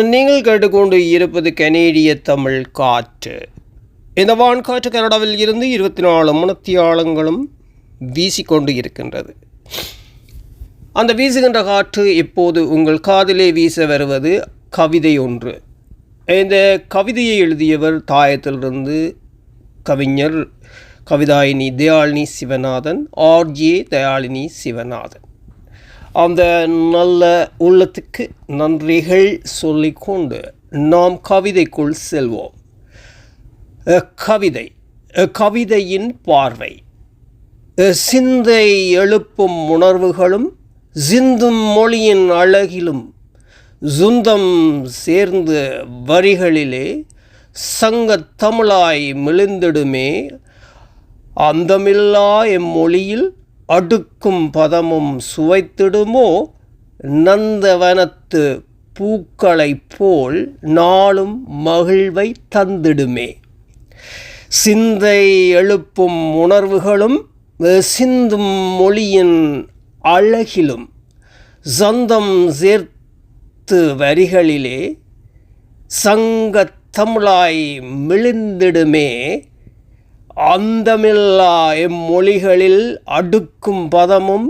நீங்கள் கேட்டுக்கொண்டு இருப்பது கனேடிய தமிழ் காற்று. இந்த வான்காற்று கனடாவில் இருந்து 24 மணித்தியாலங்களும் வீசிக்கொண்டு இருக்கின்றது. அந்த வீசுகின்ற காற்று இப்போது உங்கள் காதிலே வீச வருவது கவிதை ஒன்று. இந்த கவிதையை எழுதியவர் தாயத்திலிருந்து கவிஞர் கவிதாயினி தயாளினி சிவநாதன், ஆர்ஜே தயாளினி சிவநாதன். அந்த நல்ல உள்ளத்துக்கு நன்றிகள் சொல்லிக்கொண்டு நாம் கவிதைக்குள் செல்வோம். கவிதையின் பார்வை. சிந்தை எழுப்பும் உணர்வுகளும் சிந்தும் மொழியின் அழகிலும் சுந்தம் சேர்ந்து வரிகளிலே சங்கத் தமிழாய் மிளிந்திடுமே. அந்தமில்லா எம்மொழியில் அடுக்கும் பதமும் சுவைத்திடுமோ. நந்தவனத்து பூக்களைப் போல் நாளும் மகிழ்வை தந்திடுமே. சிந்தை எழுப்பும் உணர்வுகளும் சிந்தும் மொழியின் அழகிலும் சந்தம் சேர்த்து வரிகளிலே சங்கத் தமிழாய் மிளிந்திடுமே. அந்தமில்லா எம்மொழிகளில் அடுக்கும் பதமும்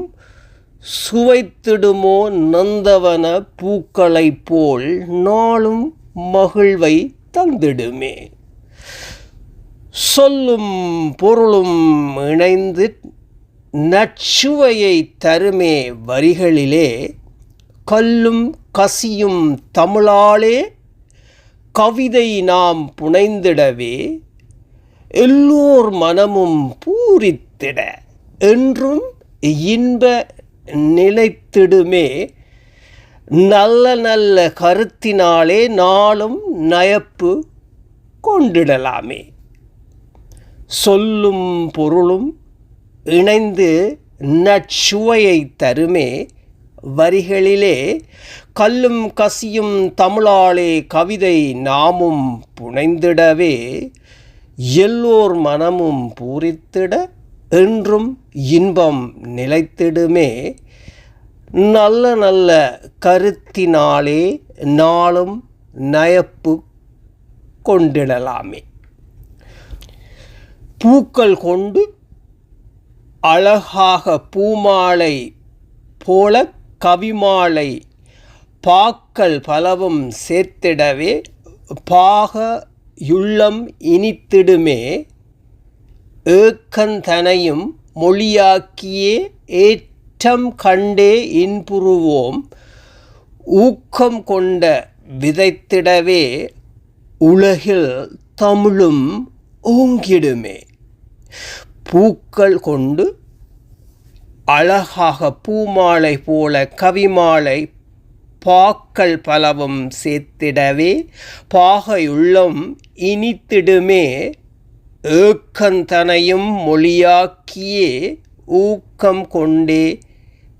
சுவைத்திடுமோ. நந்தவன பூக்களைப் போல் நாளும் மகிழ்வை தந்திடுமே. சொல்லும் பொருளும் இணைந்து நச்சுவையை தருமே வரிகளிலே. கல்லும் கசியும் தமிழாலே கவிதை நாம் புனைந்திடவே. எல்லோர் மனமும் பூரித்திட என்றும் இன்ப நிலைத்திடுமே. நல்ல நல்ல கருத்தினாலே நாளும் நயப்பு கொண்டிடலாமே. சொல்லும் பொருளும் இணைந்து நச்சுவையை தருமே வரிகளிலே. கல்லும் கசியும் தமிழாலே கவிதை நாமும் புனைந்திடவே. எல்லோர் மனமும் பூரித்திட என்றும் இன்பம் நிலைத்திடுமே. நல்ல நல்ல கருத்தினாலே நாளும் நயப்பு கொண்டிடலாமே. பூக்கள் கொண்டு அழகாக பூமாலை போல கவிமாலை பாக்கள் பலவும் சேர்த்திடவே. பாக யுள்ளம் இனித்திடுமே. ஏக்கந்தனையும் மொழியாக்கியே ஏற்றம் கண்டே இன்புறுவோம். ஊக்கம் கொண்ட விதைத்திடவே உலகில் தமிழும் ஓங்கிடுமே. பூக்கள் கொண்டு அழகாக பூமாலை போல கவிமாலை பாக்கள் பலவும் சேர்த்திடவே. பாகையுள்ளம் இனித்திடுமே. ஏக்கந்தனையும் மொழியாக்கியே ஊக்கம் கொண்டே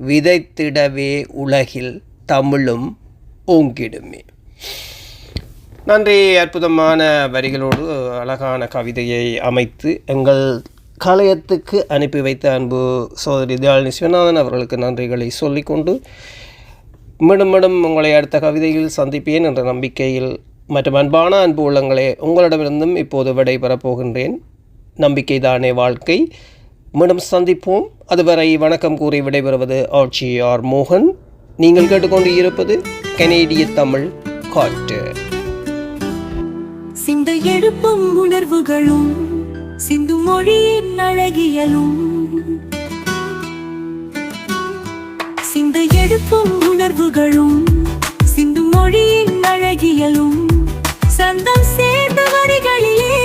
விதைத்திடவே உலகில் தமிழும் ஓங்கிடுமே. நன்றி. அற்புதமான வரிகளோடு அழகான கவிதையை அமைத்து எங்கள் கலையத்துக்கு அனுப்பி வைத்த அன்பு சோதரி தயாளினி சிவநாதன் அவர்களுக்கு நன்றிகளை சொல்லிக்கொண்டு மீண்டும் உங்களை அடுத்த கவிதையில் சந்திப்பேன் என்ற நம்பிக்கையில் மற்றும் அன்பான அன்பு உள்ளங்களே உங்களிடமிருந்தும் இப்போது விடைபெறப் போகின்றேன். நம்பிக்கை தானே வாழ்க்கை. மீண்டும் சந்திப்போம். அதுவரை வணக்கம் கூறி விடைபெறுவது ஆர் மோகன். நீங்கள் கேட்டுக்கொண்டு இருப்பது கனேடிய தமிழ் காற்று. சிந்தை எழுப்பும் உணர்வுகளும் சிந்து மொழியின் அழகியலும். சிந்தை எழுப்பும் உணர்வுகளும் சிந்து மொழியின் அழகியலும். சந்தம் சேர்ந்த வரிகளிலே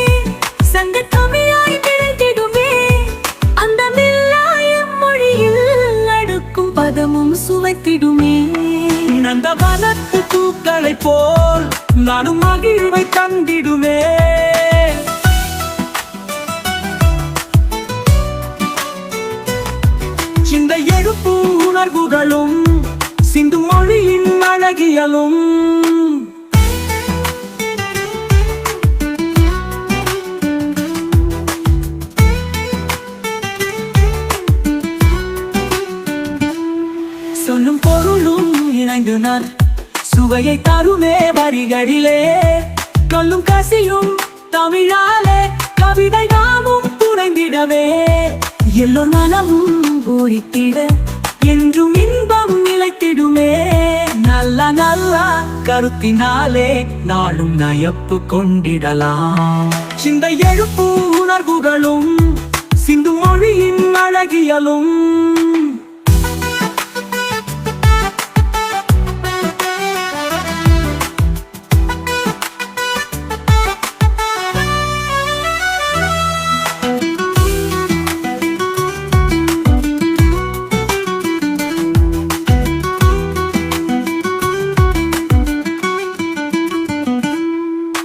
சங்க தமிழாய் திளைத்திடுமே. அந்தமில்லாய மொழியில் அடுக்கும் பதமும் சுவைத்திடுமே. நந்த வனத்து பூக்களை போல் நானும் மகிழ்வை தந்திடுமே. சிந்தை எழுப்பும் உணர்வுகளும் சிந்து மொழியின் அழகியலும். சொல்லும் பொருளும் இணைந்து நான் சுவையை தருமே வரிகளிலே சொல்லும் கசியும் தமிழாலே கவிதை நாமும் புனைந்திடவே எல்லோர் மனமும் பூரித்திட என்றும் இன்பம் நிலைத்திடுமே நல்ல நல்ல கருத்தினாலே நாளும் நயப்பு கொண்டிடலாம் சிந்தை எழுப்பு உணர்வுகளும் சிந்து மொழியின் அழகியலும்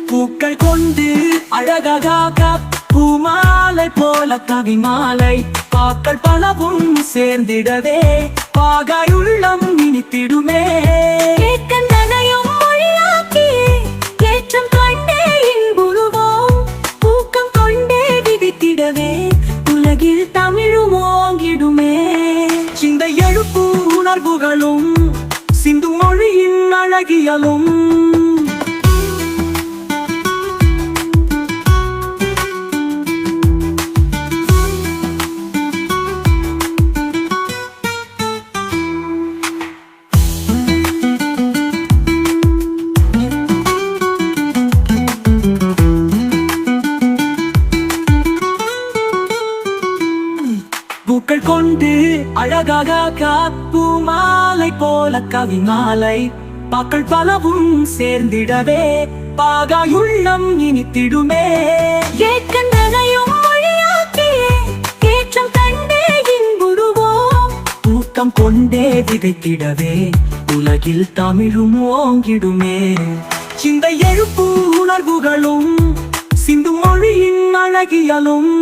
பூக்கள் கொண்டு அழகாக பூமாலை போல கவிமாலை பாக்கள் பலவும் சேர்ந்திடவே பாகாயுள்ளம் இனித்திடுமே கேட்கந்தனையும் மொழியாக்கி ஏற்றம் கண்டே இன்புறுவோம் ஊக்கம் கொண்டே விதித்திடவே உலகில் தமிழும் ஓங்கிடுமே சிந்தை எழுப்பு உணர்வுகளும் சிந்து மொழியின் அழகியலும் பூக்கள் கொண்டு அழகாக பூமாலை போல கவிமாலை பாக்கள் பலவும் சேர்ந்திடவே பாகாயுள்ளம் இனித்திடுமே கேட்கந்தனையும் மொழியாக்கி ஏற்றம் கண்டே இன்புறுவோம் ஊக்கம் கொண்டே விதைத்திடவே உலகில் தமிழும் ஓங்கிடுமே சிந்தை எழுப்பு உணர்வுகளும் சிந்து மொழியின் அழகியலும்